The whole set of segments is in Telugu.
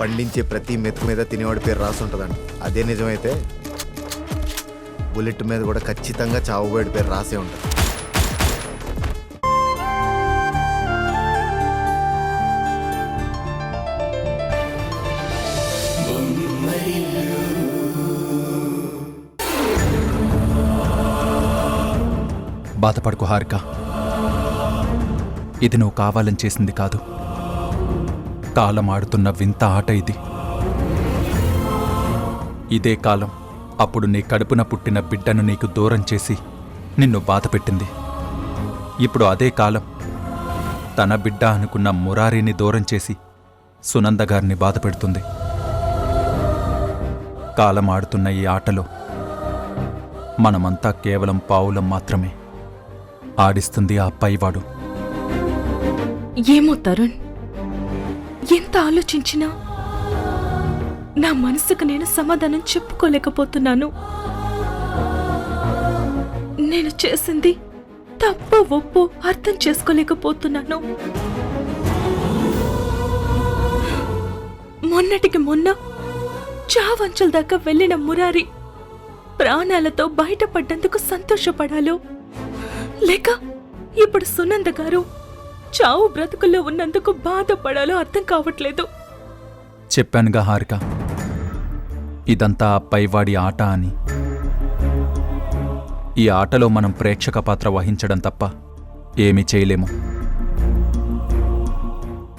పండించే ప్రతి మెతుకు మీద తినేవాడి పేరు రాసి ఉంటుందండి. అదే నిజమైతే బుల్లెట్ మీద కూడా ఖచ్చితంగా చావుబోయేడి పేరు రాసే ఉంటుంది. బాధపడుకు హారిక, ఇది నువ్వు కావాలని చేసింది కాదు. కాలం ఆడుతున్న వింత ఆట ఇది. ఇదే కాలం అప్పుడు నీ కడుపున పుట్టిన బిడ్డను నీకు దూరం చేసి నిన్ను బాధ పెట్టింది. ఇప్పుడు అదే కాలం తన బిడ్డ అనుకున్న మురారిని దూరం చేసి సునంద గారిని బాధ పెడుతుంది. కాలం ఆడుతున్న ఈ ఆటలో మనమంతా కేవలం పావులం మాత్రమే. ఆడిస్తుంది ఆ పైవాడు. ఏమో తరుణ్, ఎంత ఆలోచించినా నా మనసుకు నేను సమాధానం చెప్పుకోలేకపోతున్నాను. నేను చేసింది తప్పో ఒప్పో అర్థం చేసుకోలేకపోతున్నాను. మొన్నటికి మొన్న చావంచల దాకా వెళ్ళిన మురారి ప్రాణాలతో బయటపడ్డందుకు సంతోషపడాలో, లేక ఇప్పుడు సునంద గారు చావు బ్రతుకుల్లో ఉన్నందుకు బాధపడాలో అర్థం కావట్లేదు. చెప్పానుగా హారిక, ఇదంతా ఆ పైవాడి ఆట అని. ఈ ఆటలో మనం ప్రేక్షక పాత్ర వహించడం తప్ప ఏమీ చేయలేము.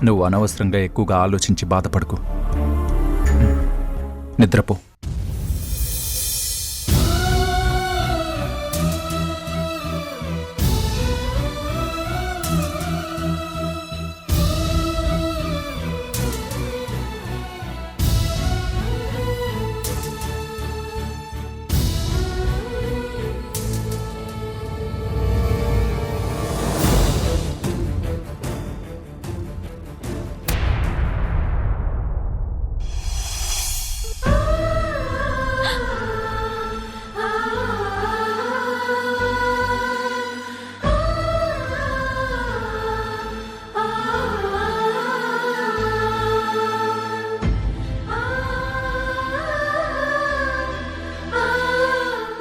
నువ్వు అనవసరంగా ఎక్కువగా ఆలోచించి బాధపడకు. నిద్రపో.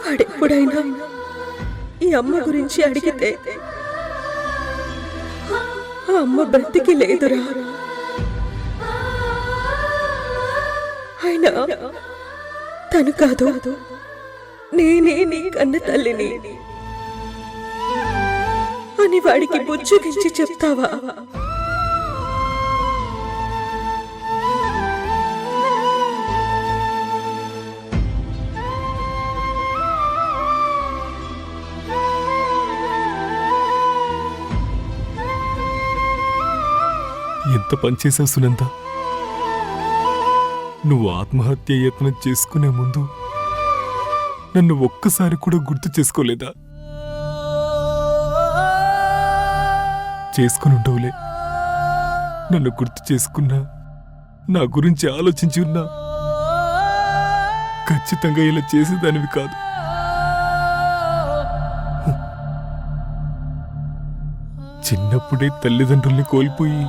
వాడెప్పుడైనా ఈ అమ్మ గురించి అడిగితే ఆ అమ్మ బ్రతికి లేదురా, అయినా తను కాదు, నేనే నీ కన్న తల్లిని అని వాడికి బుజ్జగించి చెప్తావా? ఎంత పనిచేసావు సునంద. నువ్వు ఆత్మహత్య యత్నం చేసుకునే ముందు నన్ను ఒక్కసారి కూడా గుర్తు చేసుకోలేదా? చేసుకునుండవులే. నన్ను గుర్తు చేసుకున్నా, నా గురించి ఆలోచించి ఉన్నా ఖచ్చితంగా ఇలా చేసేదానివి కాదు. చిన్నప్పుడే తల్లిదండ్రుల్ని కోల్పోయి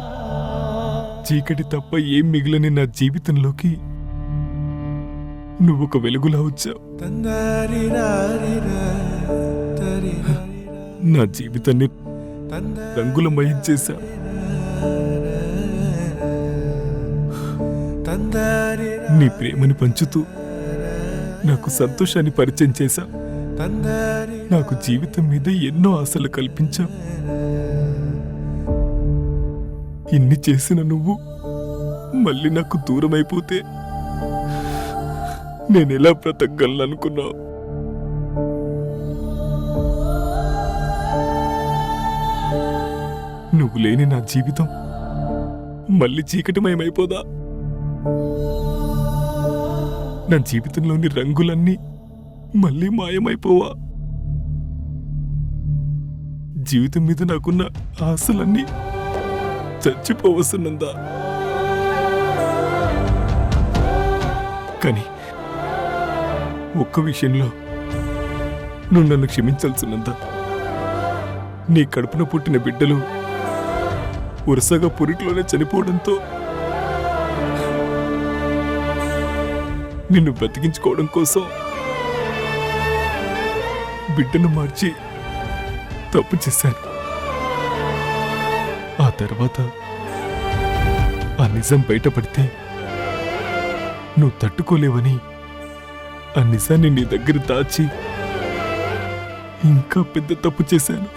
చీకటి తప్ప ఏం మిగిలని నా జీవితంలోకి నువ్వొక వెలుగులా వచ్చావు. నా జీవితాన్ని రంగులమయం చేశావు. నీ ప్రేమని పంచుతూ నాకు సంతోషాన్ని పరిచయం చేశావు. నాకు జీవితం మీద ఎన్నో ఆశలు కల్పించావు. ఇన్ని చేసిన నువ్వు మళ్ళీ నాకు దూరం అయిపోతే నేనెలా బ్రతకగలను అనుకున్నావు? నువ్వు లేని నా జీవితం మళ్ళీ చీకటిమయమైపోదా? నా జీవితంలోని రంగులన్నీ మళ్ళీ మాయమైపోవా? జీవితం మీద నాకున్న ఆశలన్నీ చచ్చిపోవస్తున్నందా? కానీ ఒక్క విషయంలో నువ్వు నన్ను క్షమించాల్సినందా. నీ కడుపున పుట్టిన బిడ్డలు వరుసగా పురిట్లోనే చనిపోవడంతో నిన్ను బ్రతికించుకోవడం కోసం బిడ్డను మార్చి తప్పు చేశాను. ఆ తర్వాత ఆ నిజం బయటపడితే నువ్వు తట్టుకోలేవని ఆ నిజాన్ని నీ దగ్గర దాచి ఇంకా పెద్ద తప్పు చేశాను.